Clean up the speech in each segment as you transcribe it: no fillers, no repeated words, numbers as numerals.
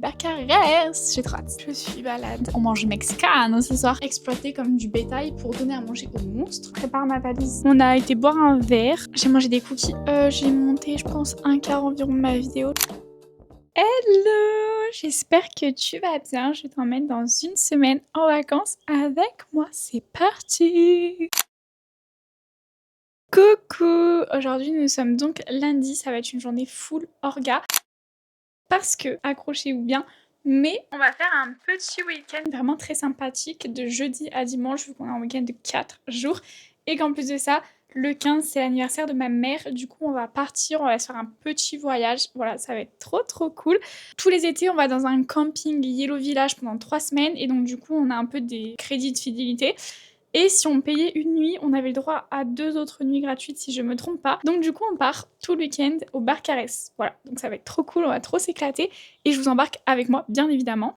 Barcarès, j'ai trop hâte. Je suis balade. On mange mexicain ce soir, exploité comme du bétail pour donner à manger aux monstres. Je prépare ma valise. On a été boire un verre. J'ai mangé des cookies. J'ai monté, je pense, un quart environ de ma vidéo. Hello! J'espère que tu vas bien. Je t'emmène dans une semaine en vacances avec moi. C'est parti! Coucou! Aujourd'hui, nous sommes donc lundi. Ça va être une journée full orga. Parce que, accrochez-vous bien, mais on va faire un petit week-end vraiment très sympathique de jeudi à dimanche, vu qu'on a un week-end de 4 jours. Et qu'en plus de ça, le 15, c'est l'anniversaire de ma mère. Du coup, on va partir, on va se faire un petit voyage. Voilà, ça va être trop cool. Tous les étés, on va dans un camping Yellow Village pendant 3 semaines. Et donc, du coup, on a un peu des crédits de fidélité. Et si on payait une nuit, on avait le droit à 2 autres nuits gratuites si je me trompe pas. Donc du coup, on part tout le week-end au Barcarès. Voilà, donc ça va être trop cool, on va trop s'éclater. Et je vous embarque avec moi, bien évidemment.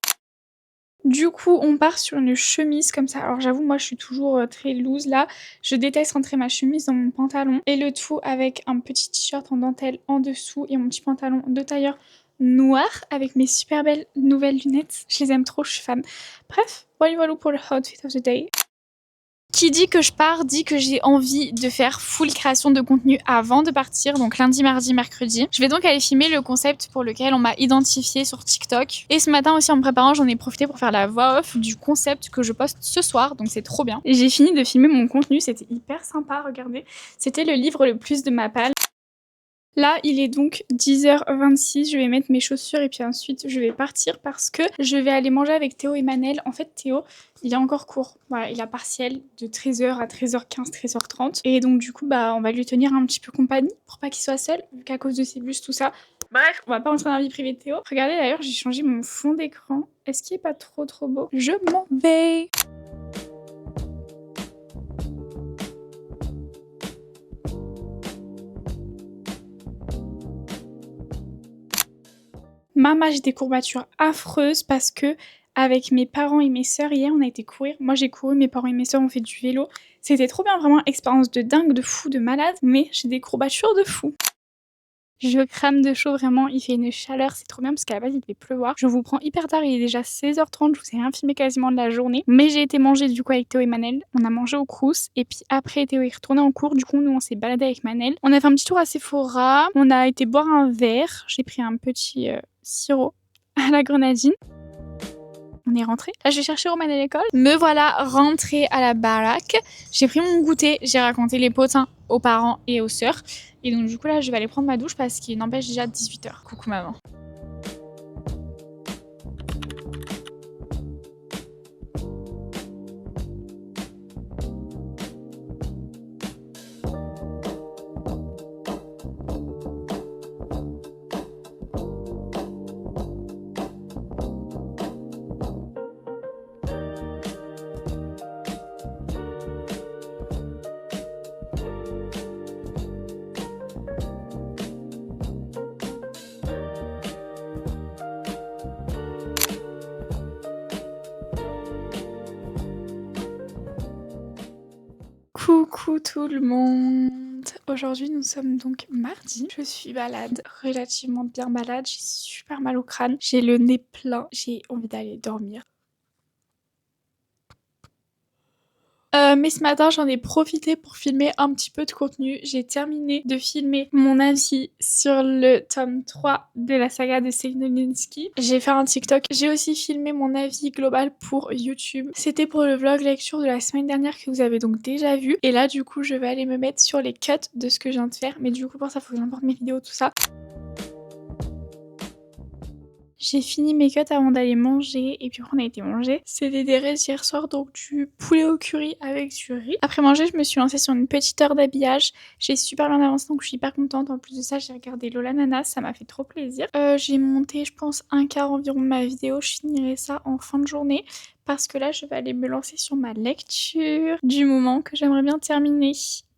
Du coup, on part sur une chemise comme ça. Alors j'avoue, moi je suis toujours très loose là. Je déteste rentrer ma chemise dans mon pantalon. Et le tout avec un petit t-shirt en dentelle en dessous et mon petit pantalon de tailleur noir avec mes super belles nouvelles lunettes. Je les aime trop, je suis fan. Bref, voilà pour le outfit of the day. Qui dit que je pars, dit que j'ai envie de faire full création de contenu avant de partir, donc lundi, mardi, mercredi. Je vais donc aller filmer le concept pour lequel on m'a identifié sur TikTok. Et ce matin aussi en me préparant, j'en ai profité pour faire la voix off du concept que je poste ce soir, donc c'est trop bien. Et j'ai fini de filmer mon contenu, c'était hyper sympa, regardez. C'était le livre le plus de ma palle. Là, il est donc 10h26, je vais mettre mes chaussures et puis ensuite je vais partir parce que je vais aller manger avec Théo et Manel. En fait, Théo, il est encore cours. Voilà, il a partiel de 13h à 13h15, 13h30. Et donc du coup, on va lui tenir un petit peu compagnie pour pas qu'il soit seul, vu qu'à cause de ses bus, tout ça. Bref, on va pas rentrer dans la vie privée de Théo. Regardez d'ailleurs, j'ai changé mon fond d'écran. Est-ce qu'il est pas trop beau? Je m'en vais. Maman, j'ai des courbatures affreuses parce que avec mes parents et mes sœurs hier, on a été courir. Moi, j'ai couru, mes parents et mes sœurs ont fait du vélo. C'était trop bien, vraiment expérience de dingue, de fou, de malade, mais j'ai des courbatures de fou. Je crame de chaud, vraiment, il fait une chaleur, c'est trop bien parce qu'à la base il devait pleuvoir. Je vous prends hyper tard, il est déjà 16h30, je vous ai rien filmé quasiment de la journée. Mais j'ai été manger du coup avec Théo et Manel, on a mangé au Crous et puis après Théo est retourné en cours, du coup nous on s'est baladé avec Manel. On a fait un petit tour à Sephora, on a été boire un verre, j'ai pris un petit sirop à la grenadine. On est rentré. Là, je vais chercher Roman à l'école. Me voilà rentrée à la baraque. J'ai pris mon goûter, j'ai raconté les potins aux parents et aux sœurs. Et donc, du coup, là, je vais aller prendre ma douche parce qu'il n'empêche déjà 18h. Coucou maman. Coucou tout le monde. Aujourd'hui nous sommes donc mardi. Je suis malade, relativement bien malade. J'ai super mal au crâne. J'ai le nez plein. J'ai envie d'aller dormir. Mais ce matin, j'en ai profité pour filmer un petit peu de contenu. J'ai terminé de filmer mon avis sur le tome 3 de la saga de Céline Olinsky. J'ai fait un TikTok. J'ai aussi filmé mon avis global pour YouTube. C'était pour le vlog lecture de la semaine dernière que vous avez donc déjà vu. Et là, du coup, je vais aller me mettre sur les cuts de ce que je viens de faire. Mais du coup, pour ça, il faut que j'importe mes vidéos, tout ça. J'ai fini mes cuts avant d'aller manger et puis après on a été manger. C'était des restes hier soir, donc du poulet au curry avec du riz. Après manger, je me suis lancée sur une petite heure d'habillage. J'ai super bien avancé donc je suis hyper contente. En plus de ça, j'ai regardé Lola Nana, ça m'a fait trop plaisir. J'ai monté je pense un quart environ de ma vidéo. Je finirai ça en fin de journée parce que là je vais aller me lancer sur ma lecture du moment que j'aimerais bien terminer.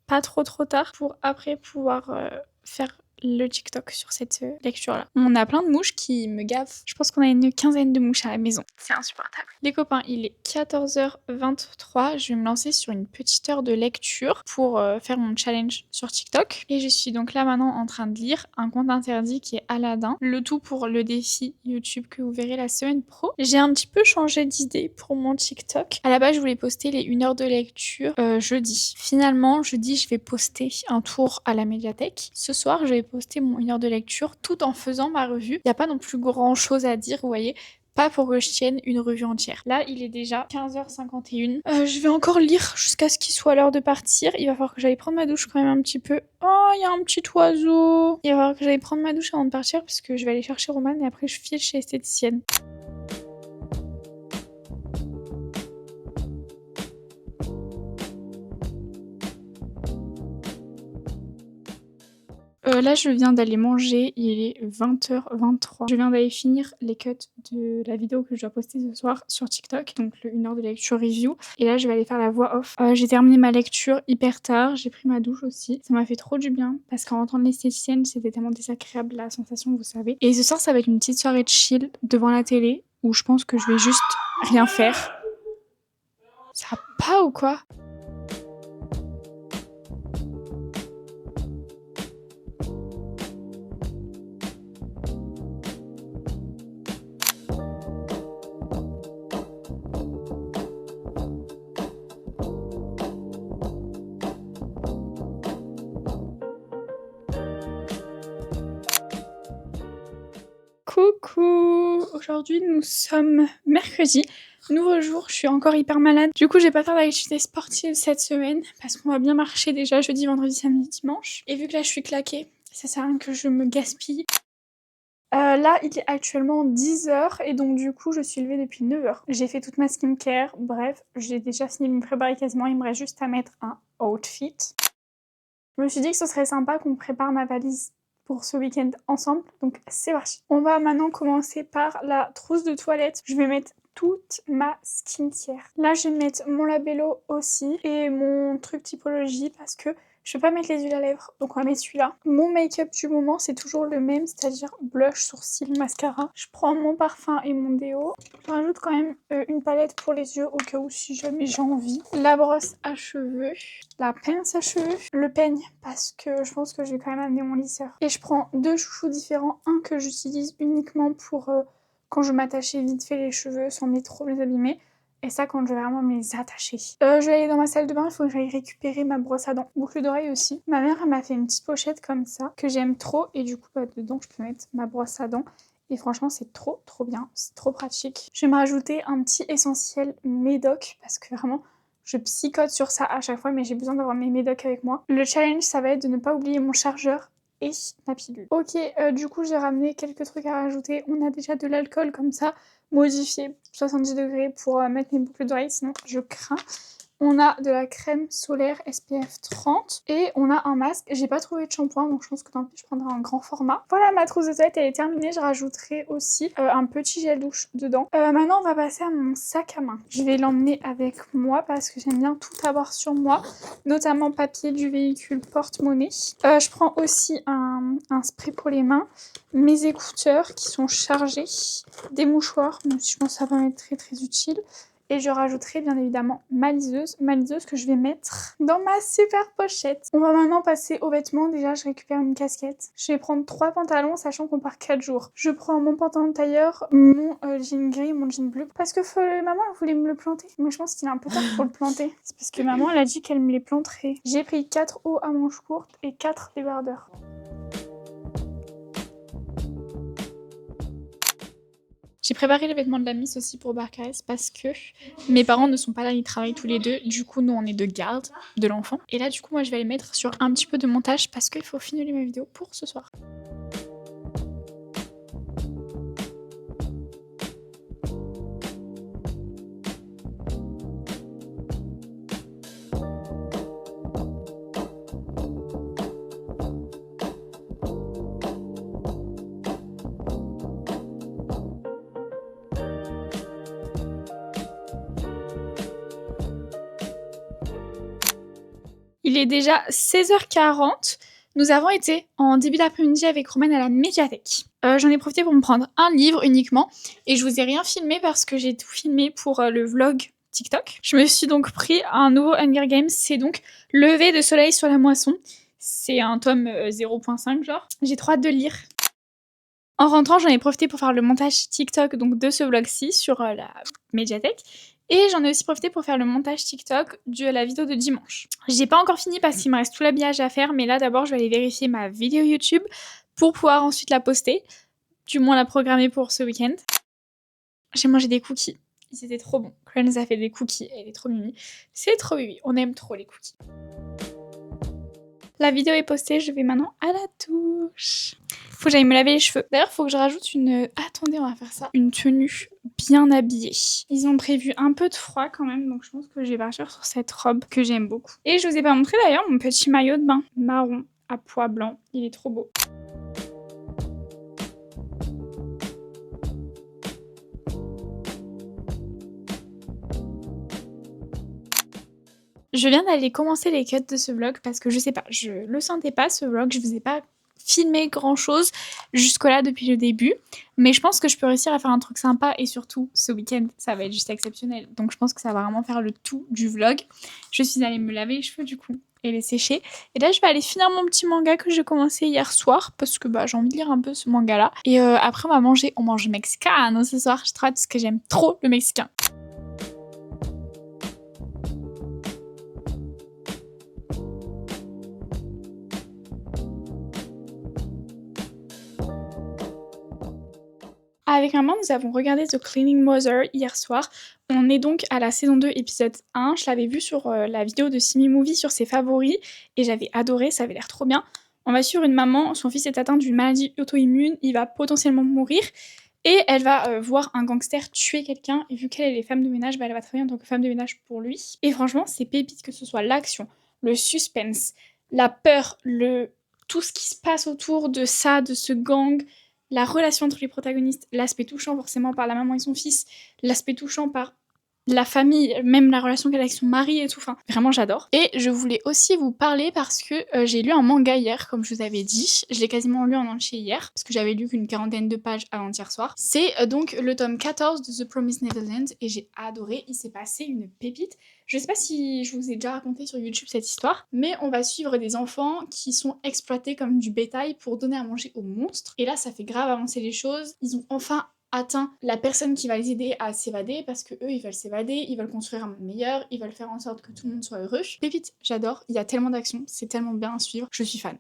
Pas trop tard pour après pouvoir faire le TikTok sur cette lecture-là. On a plein de mouches qui me gavent. Je pense qu'on a une quinzaine de mouches à la maison. C'est insupportable. Les copains, il est 14h23. Je vais me lancer sur une petite heure de lecture pour faire mon challenge sur TikTok. Et je suis donc là maintenant en train de lire un conte interdit qui est Aladdin. Le tout pour le défi YouTube que vous verrez la semaine pro. J'ai un petit peu changé d'idée pour mon TikTok. À la base, je voulais poster les 1 heure de lecture jeudi. Finalement, jeudi, je vais poster un tour à la médiathèque. Ce soir, je vais poster mon 1 heure de lecture tout en faisant ma revue. Il n'y a pas non plus grand chose à dire, vous voyez. Pas pour que je tienne une revue entière. Là, il est déjà 15h51. Je vais encore lire jusqu'à ce qu'il soit l'heure de partir. Il va falloir que j'aille prendre ma douche quand même un petit peu. Oh, il y a un petit oiseau. Il va falloir que j'aille prendre ma douche avant de partir parce que je vais aller chercher Roman et après je file chez l'esthéticienne. Là, je viens d'aller manger, il est 20h23. Je viens d'aller finir les cuts de la vidéo que je dois poster ce soir sur TikTok, donc le 1 heure de lecture review. Et là, je vais aller faire la voix off. J'ai terminé ma lecture hyper tard, j'ai pris ma douche aussi. Ça m'a fait trop du bien parce qu'en rentrant de l'esthéticienne, c'était tellement désagréable la sensation, vous savez. Et ce soir, ça va être une petite soirée de chill devant la télé où je pense que je vais juste rien faire. Ça va pas ou quoi ? Coucou! Aujourd'hui, nous sommes mercredi. Nouveau jour, je suis encore hyper malade. Du coup, j'ai pas faire d'activité sportive cette semaine parce qu'on va bien marcher déjà jeudi, vendredi, samedi, dimanche. Et vu que là, je suis claquée, ça sert à rien que je me gaspille. Là, il est actuellement 10h et donc du coup, je suis levée depuis 9h. J'ai fait toute ma skincare. Bref, j'ai déjà fini de me préparer quasiment. Il me reste juste à mettre un outfit. Je me suis dit que ce serait sympa qu'on prépare ma valise pour ce week-end ensemble, donc c'est parti. On va maintenant commencer par la trousse de toilette. Je vais mettre toute ma skincare. Là, je vais mettre mon labello aussi et mon truc typologie parce que je vais pas mettre les huiles à lèvres, donc on va mettre celui-là. Mon make-up du moment, c'est toujours le même, c'est-à-dire blush, sourcil, mascara. Je prends mon parfum et mon déo. Je rajoute quand même une palette pour les yeux au cas où si jamais j'ai envie. La brosse à cheveux, la pince à cheveux, le peigne parce que je pense que je vais quand même amener mon lisseur. Et je prends 2 chouchous différents, un que j'utilise uniquement pour quand je m'attachais vite fait les cheveux sans trop les abîmer. Et ça quand je vais vraiment me les attacher. Je vais aller dans ma salle de bain, il faut que j'aille récupérer ma brosse à dents. Boucle d'oreille aussi. Ma mère elle m'a fait une petite pochette comme ça que j'aime trop et du coup dedans je peux mettre ma brosse à dents. Et franchement c'est trop bien, c'est trop pratique. Je vais me rajouter un petit essentiel médoc parce que vraiment je psychote sur ça à chaque fois mais j'ai besoin d'avoir mes médocs avec moi. Le challenge ça va être de ne pas oublier mon chargeur et ma pilule. Ok, du coup j'ai ramené quelques trucs à rajouter. On a déjà de l'alcool comme ça, modifié 70 degrés pour mettre mes boucles d'oreilles, sinon je crains. On a de la crème solaire SPF 30 et on a un masque. J'ai pas trouvé de shampoing donc je pense que tant pis je prendrai un grand format. Voilà, ma trousse de toilette elle est terminée. Je rajouterai aussi un petit gel douche dedans. Maintenant on va passer à mon sac à main. Je vais l'emmener avec moi parce que j'aime bien tout avoir sur moi, notamment papier du véhicule, porte-monnaie. Je prends aussi un spray pour les mains, mes écouteurs qui sont chargés, des mouchoirs, même si je pense que ça va m'être très utile. Et je rajouterai bien évidemment ma liseuse que je vais mettre dans ma super pochette. On va maintenant passer aux vêtements. Déjà, je récupère une casquette. Je vais prendre 3 pantalons, sachant qu'on part 4 jours. Je prends mon pantalon de tailleur, mon jean gris, mon jean bleu. Parce que maman, elle voulait me le planter. Mais je pense qu'il est un peu tard pour le planter. C'est parce que maman, elle a dit qu'elle me les planterait. J'ai pris 4 hauts à manches courtes et 4 débardeurs. J'ai préparé les vêtements de la Miss aussi pour Barcarès parce que mes parents ne sont pas là, ils travaillent tous les deux. Du coup, nous, on est de garde de l'enfant. Et là, du coup, moi, je vais les mettre sur un petit peu de montage parce qu'il faut finir ma vidéo pour ce soir. Il est déjà 16h40, Nous avons été en début d'après-midi avec Romaine à la médiathèque. J'en ai profité pour me prendre un livre uniquement et je vous ai rien filmé parce que j'ai tout filmé pour le vlog TikTok. Je me suis donc pris un nouveau Hunger Games, c'est donc Lever de soleil sur la moisson. C'est un tome 0.5 genre. J'ai trop hâte de lire. En rentrant, j'en ai profité pour faire le montage TikTok donc de ce vlog-ci sur la médiathèque. Et j'en ai aussi profité pour faire le montage TikTok de la vidéo de dimanche. J'ai pas encore fini parce qu'il me reste tout l'habillage à faire, mais là d'abord je vais aller vérifier ma vidéo YouTube pour pouvoir ensuite la poster, du moins la programmer pour ce week-end. J'ai mangé des cookies, ils étaient trop bons. Claire nous a fait des cookies, elle est trop mimi. C'est trop mimi, on aime trop les cookies. La vidéo est postée, je vais maintenant à la douche. Faut que j'aille me laver les cheveux. D'ailleurs, faut que je rajoute une... Attendez, on va faire ça. Une tenue bien habillée. Ils ont prévu un peu de froid quand même, donc je pense que je vais partir sur cette robe que j'aime beaucoup. Et je vous ai pas montré d'ailleurs mon petit maillot de bain marron à pois blanc. Il est trop beau. Je viens d'aller commencer les cuts de ce vlog parce que je sais pas, je le sentais pas ce vlog, je vous ai pas filmé grand chose jusque là depuis le début, mais je pense que je peux réussir à faire un truc sympa et surtout ce week-end ça va être juste exceptionnel, donc je pense que ça va vraiment faire le tout du vlog. Je suis allée me laver les cheveux du coup et les sécher, et là je vais aller finir mon petit manga que j'ai commencé hier soir parce que bah j'ai envie de lire un peu ce manga là, et après on mange mexicain ce soir, je trouve parce que j'aime trop le mexicain. Avec maman, nous avons regardé The Cleaning Mother hier soir. On est donc à la saison 2, épisode 1. Je l'avais vu sur la vidéo de Simi Movie sur ses favoris et j'avais adoré, ça avait l'air trop bien. On va suivre une maman, son fils est atteint d'une maladie auto-immune, il va potentiellement mourir et elle va voir un gangster tuer quelqu'un, et vu qu'elle est femme de ménage, bah, elle va travailler en tant que femme de ménage pour lui. Et franchement, c'est pépite, que ce soit l'action, le suspense, la peur, tout ce qui se passe autour de ça, de ce gang, la relation entre les protagonistes, l'aspect touchant forcément par la maman et son fils, l'aspect touchant par la famille, même la relation qu'elle a avec son mari et tout, enfin vraiment j'adore. Et je voulais aussi vous parler parce que j'ai lu un manga hier, comme je vous avais dit, je l'ai quasiment lu en entier hier, parce que j'avais lu qu'une 40aine de pages avant-hier soir. C'est donc le tome 14 de The Promised Neverland et j'ai adoré, il s'est passé une pépite. Je sais pas si je vous ai déjà raconté sur YouTube cette histoire, mais on va suivre des enfants qui sont exploités comme du bétail pour donner à manger aux monstres, et là ça fait grave avancer les choses, ils ont enfin atteint la personne qui va les aider à s'évader parce que eux ils veulent s'évader, ils veulent construire un monde meilleur, ils veulent faire en sorte que tout le monde soit heureux. Pépite, j'adore, il y a tellement d'action, c'est tellement bien à suivre, je suis fan.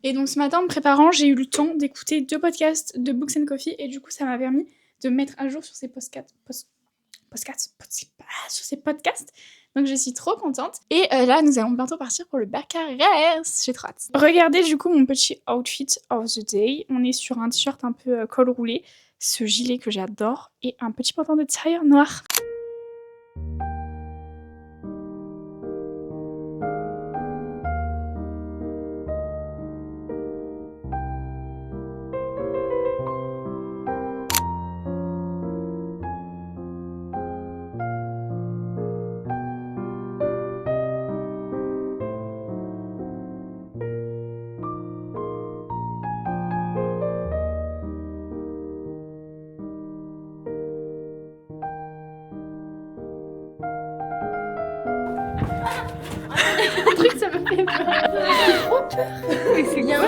Et donc ce matin en me préparant, j'ai eu le temps d'écouter 2 podcasts de Books and Coffee et du coup ça m'a permis de me mettre à jour sur ces podcasts. Donc je suis trop contente. Et là, nous allons bientôt partir pour le Barcarès. J'ai trop hâte. Regardez du coup mon petit outfit of the day. On est sur un t-shirt un peu col roulé, ce gilet que j'adore et un petit pantalon de tailleur noir. Un truc, ça me fait peur. J'ai trop peur. Mais c'est bien.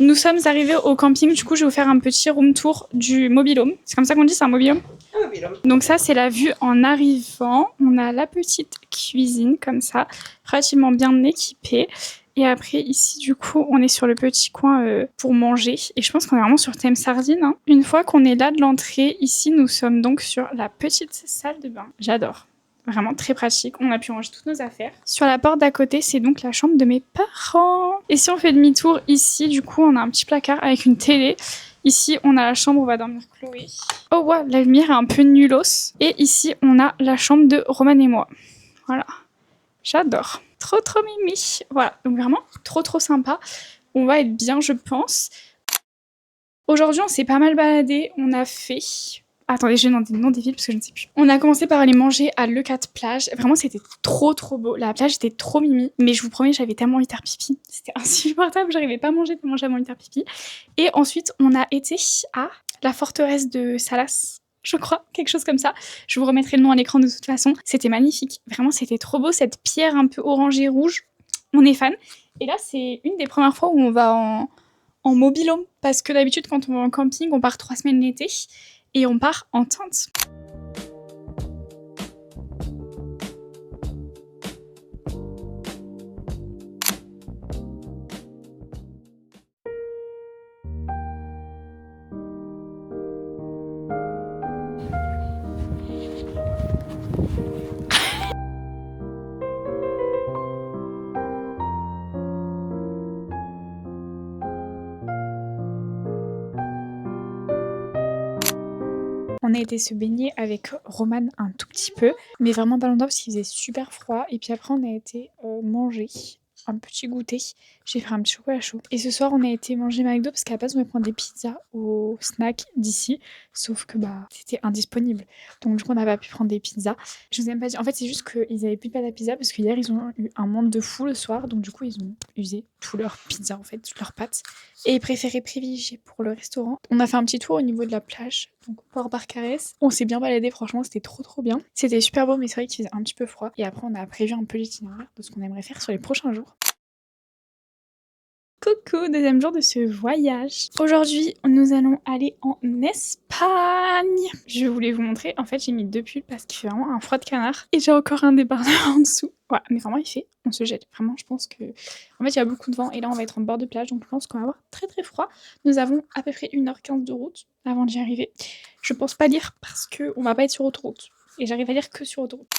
Nous sommes arrivés au camping, du coup je vais vous faire un petit room tour du mobil-home. C'est comme ça qu'on dit, c'est un mobil-home? Un mobil-home. Donc ça c'est la vue en arrivant. On a la petite cuisine comme ça, relativement bien équipée. Et après ici du coup on est sur le petit coin pour manger. Et je pense qu'on est vraiment sur thème sardine. Hein. Une fois qu'on est là de l'entrée, ici nous sommes donc sur la petite salle de bain. J'adore. Vraiment très pratique, on a pu ranger toutes nos affaires. Sur la porte d'à côté, c'est donc la chambre de mes parents. Et si on fait demi-tour ici, du coup, on a un petit placard avec une télé. Ici, on a la chambre où va dormir Chloé. Oh ouais, la lumière est un peu nullos. Et ici, on a la chambre de Roman et moi. Voilà, j'adore. Trop trop mimi. Voilà, donc vraiment trop sympa. On va être bien, je pense. Aujourd'hui, on s'est pas mal baladé. On a fait... Attendez, je vais demander le nom des villes parce que je ne sais plus. On a commencé par aller manger à Leucate plage. Vraiment, c'était trop beau. La plage était trop mimi. Mais je vous promets, j'avais tellement envie de faire pipi. C'était insupportable. J'arrivais pas à manger tellement j'avais envie de faire pipi. Et ensuite, on a été à la forteresse de Salas. Je crois, quelque chose comme ça. Je vous remettrai le nom à l'écran de toute façon. C'était magnifique. Vraiment, c'était trop beau. Cette pierre un peu orangée rouge. On est fan. Et là, c'est une des premières fois où on va en mobil-home. Parce que d'habitude, quand on va en camping, on part 3 semaines l'été. Et on part en tente. On a été se baigner avec Roman un tout petit peu, mais vraiment pas longtemps parce qu'il faisait super froid. Et puis après, on a été manger un petit goûter. J'ai fait un petit chocolat chaud. Et ce soir, on a été manger McDo parce qu'à la base, on voulait prendre des pizzas au snack d'ici. Sauf que c'était indisponible. Donc du coup, on n'a pas pu prendre des pizzas. Je vous ai même pas dit. En fait, c'est juste qu'ils avaient plus de pâte à pizza parce qu'hier, ils ont eu un monde de fou le soir. Donc du coup, ils ont usé tout leur pizza, en fait, toutes leurs pâtes. Et ils préféraient privilégier pour le restaurant. On a fait un petit tour au niveau de la plage. Donc Port Barcarès. On s'est bien baladé, franchement, c'était trop bien. C'était super beau, mais c'est vrai qu'il faisait un petit peu froid. Et après, on a prévu un peu l'itinéraire de ce qu'on aimerait faire sur les prochains jours. Coucou, deuxième jour de ce voyage. Aujourd'hui, nous allons aller en Espagne. Je voulais vous montrer, en fait, j'ai mis 2 pulls parce qu'il fait vraiment un froid de canard. Et j'ai encore un débardeur en dessous. Voilà, mais vraiment, on se jette. Vraiment, je pense que... En fait, il y a beaucoup de vent et là, on va être en bord de plage, donc je pense qu'on va avoir très froid. Nous avons à peu près 1h15 de route avant d'y arriver. Je pense pas lire parce qu'on va pas être sur autoroute. Et j'arrive à lire que sur autoroute.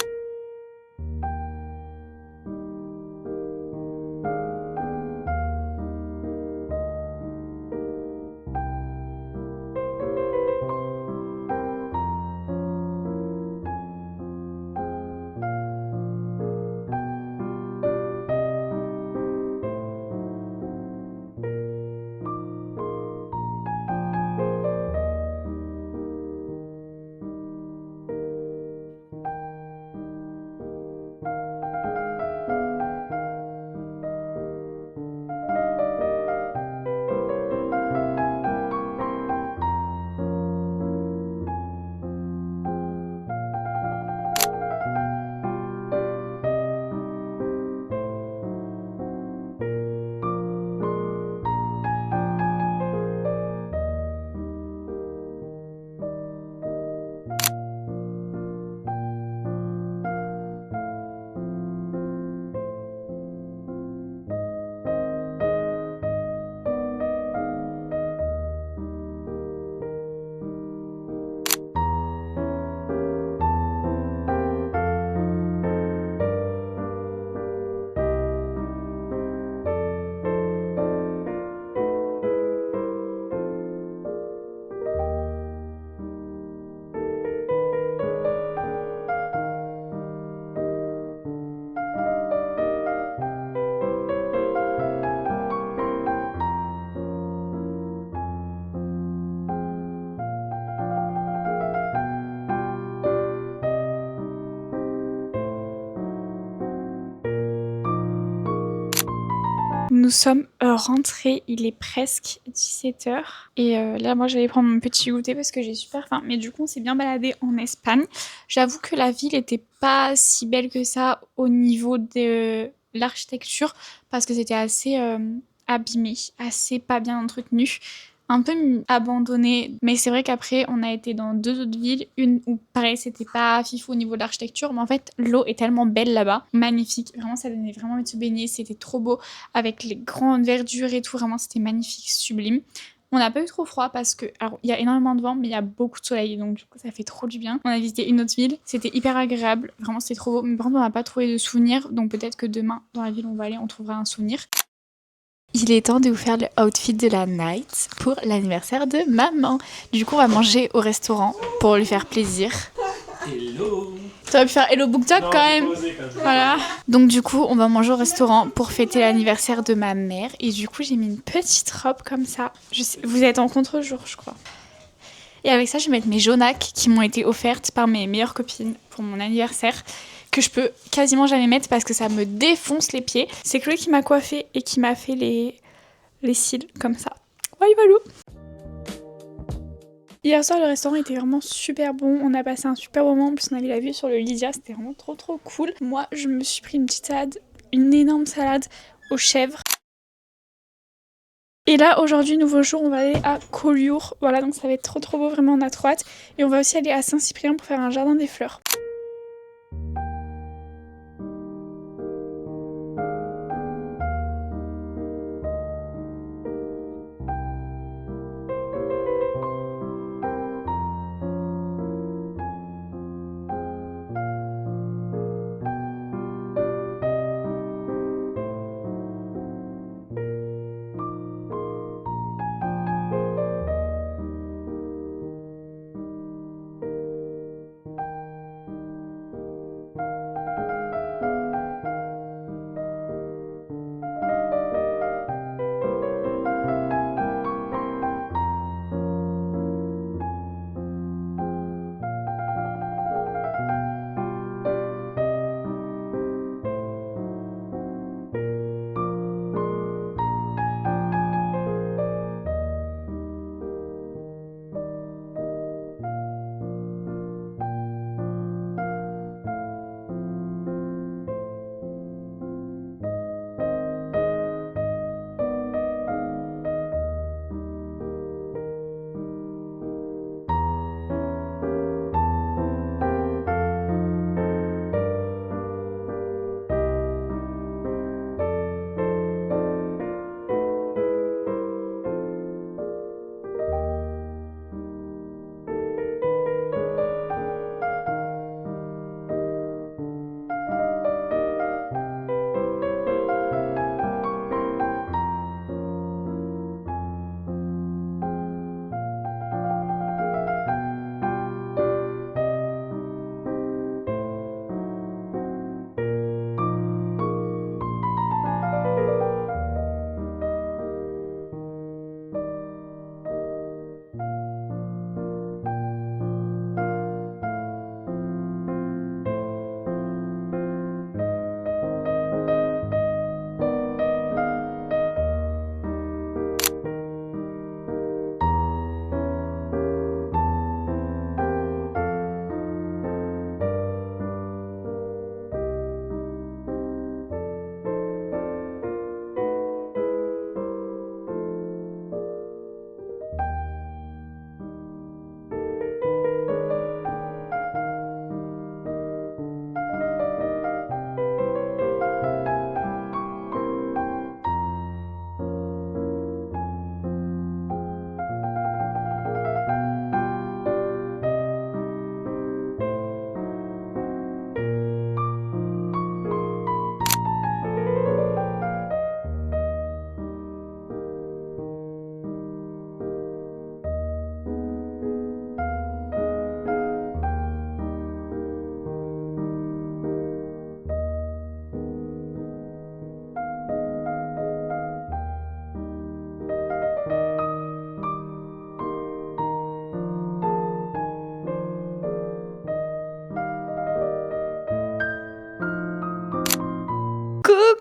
Nous sommes rentrés, il est presque 17h. Et là, moi, j'allais prendre mon petit goûter parce que j'ai super faim. Mais du coup, on s'est bien baladé en Espagne. J'avoue que la ville était pas si belle que ça au niveau de l'architecture parce que c'était assez abîmé, assez pas bien entretenu, un peu abandonné. Mais c'est vrai qu'après, on a été dans 2 autres villes, une où pareil, c'était pas fifou au niveau de l'architecture, mais en fait, l'eau est tellement belle là-bas, magnifique. Vraiment, ça donnait vraiment envie de se baigner, c'était trop beau, avec les grandes verdures et tout, vraiment, c'était magnifique, sublime. On n'a pas eu trop froid parce que, alors, il y a énormément de vent, mais il y a beaucoup de soleil, donc du coup, ça fait trop du bien. On a visité une autre ville, c'était hyper agréable, vraiment, c'était trop beau. Mais par contre, on n'a pas trouvé de souvenirs, donc peut-être que demain, dans la ville où on va aller, on trouvera un souvenir. Il est temps de vous faire le outfit de la night pour l'anniversaire de maman. Du coup, on va manger au restaurant pour lui faire plaisir. Hello. T'aurais pu faire Hello BookTok quand même. Voilà. Donc du coup, on va manger au restaurant pour fêter l'anniversaire de ma mère. Et du coup, j'ai mis une petite robe comme ça. Vous êtes en contre-jour, je crois. Et avec ça, je vais mettre mes jaunacs qui m'ont été offertes par mes meilleures copines pour mon anniversaire, que je peux quasiment jamais mettre parce que ça me défonce les pieds. C'est Chloé qui m'a coiffée et qui m'a fait les cils comme ça. Voilà, voilà. Hier soir, le restaurant était vraiment super bon. On a passé un super moment. En plus, on avait la vue sur le Lydia. C'était vraiment trop trop cool. Moi, je me suis pris une petite salade, une énorme salade aux chèvres. Et là, aujourd'hui, nouveau jour, on va aller à Collioure. Voilà, donc ça va être trop trop beau. Vraiment, on a trop hâte. Et on va aussi aller à Saint-Cyprien pour faire un jardin des fleurs.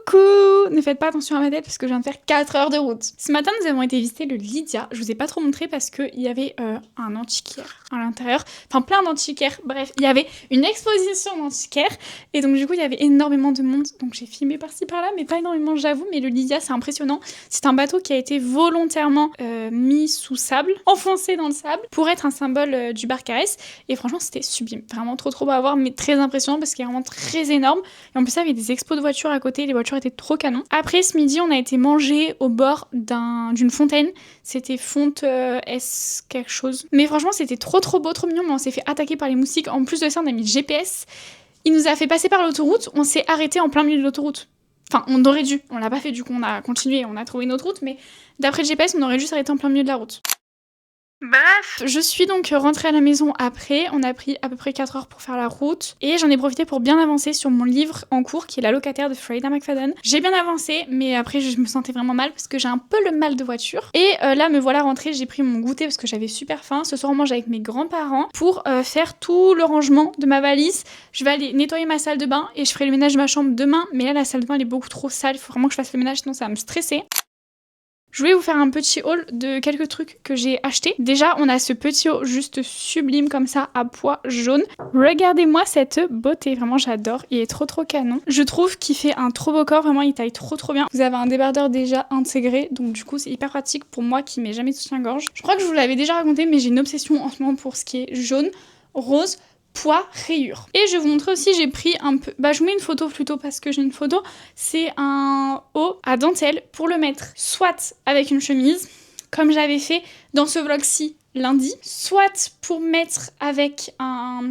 Coucou! Ne faites pas attention à ma tête parce que je viens de faire 4 heures de route. Ce matin, nous avons été visiter le Lydia. Je vous ai pas trop montré parce qu'il y avait un antiquaire à l'intérieur. Enfin, plein d'antiquaires. Bref, il y avait une exposition d'antiquaires. Et donc, du coup, il y avait énormément de monde. Donc, j'ai filmé par-ci par-là, mais pas énormément, j'avoue. Mais le Lydia, c'est impressionnant. C'est un bateau qui a été volontairement mis sous sable, enfoncé dans le sable, pour être un symbole du Barcarès. Et franchement, c'était sublime. Vraiment trop beau à voir, mais très impressionnant parce qu'il est vraiment très énorme. Et en plus, ça, il y avait des expos de voitures à côté. Les voitures étaient trop canon. Après, ce midi, on a été manger au bord d'une fontaine. C'était fonte S quelque chose. Mais franchement, c'était trop beau, trop mignon. Mais on s'est fait attaquer par les moustiques. En plus de ça, on a mis le GPS. Il nous a fait passer par l'autoroute. On s'est arrêté en plein milieu de l'autoroute. Enfin, on aurait dû. On l'a pas fait, du coup, on a continué. On a trouvé une autre route. Mais d'après le GPS, on aurait dû s'arrêter en plein milieu de la route. Bref, je suis donc rentrée à la maison après, on a pris à peu près 4 heures pour faire la route et j'en ai profité pour bien avancer sur mon livre en cours qui est La locataire de Freida McFadden. J'ai bien avancé mais après je me sentais vraiment mal parce que j'ai un peu le mal de voiture et là me voilà rentrée, j'ai pris mon goûter parce que j'avais super faim. Ce soir on mange avec mes grands-parents pour faire tout le rangement de ma valise. Je vais aller nettoyer ma salle de bain et je ferai le ménage de ma chambre demain, mais là la salle de bain elle est beaucoup trop sale, il faut vraiment que je fasse le ménage sinon ça va me stresser. Je voulais vous faire un petit haul de quelques trucs que j'ai achetés. Déjà, on a ce petit haut juste sublime comme ça à pois jaune. Regardez-moi cette beauté, vraiment j'adore. Il est trop canon. Je trouve qu'il fait un trop beau corps, vraiment il taille trop bien. Vous avez un débardeur déjà intégré, donc du coup c'est hyper pratique pour moi qui mets jamais de soutien-gorge. Je crois que je vous l'avais déjà raconté, mais j'ai une obsession en ce moment pour ce qui est jaune, rose, pois, rayures. Et je vais vous montrer aussi, j'ai pris un peu... Bah je vous mets une photo plutôt parce que j'ai une photo. C'est un haut à dentelle pour le mettre soit avec une chemise, comme j'avais fait dans ce vlog-ci lundi, soit pour mettre avec un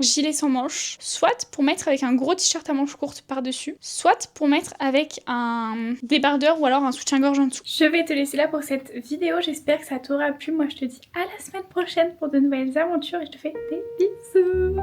gilet sans manches, soit pour mettre avec un gros t-shirt à manches courtes par-dessus, soit pour mettre avec un débardeur ou alors un soutien-gorge en dessous. Je vais te laisser là pour cette vidéo, j'espère que ça t'aura plu. Moi je te dis à la semaine prochaine pour de nouvelles aventures et je te fais des bisous.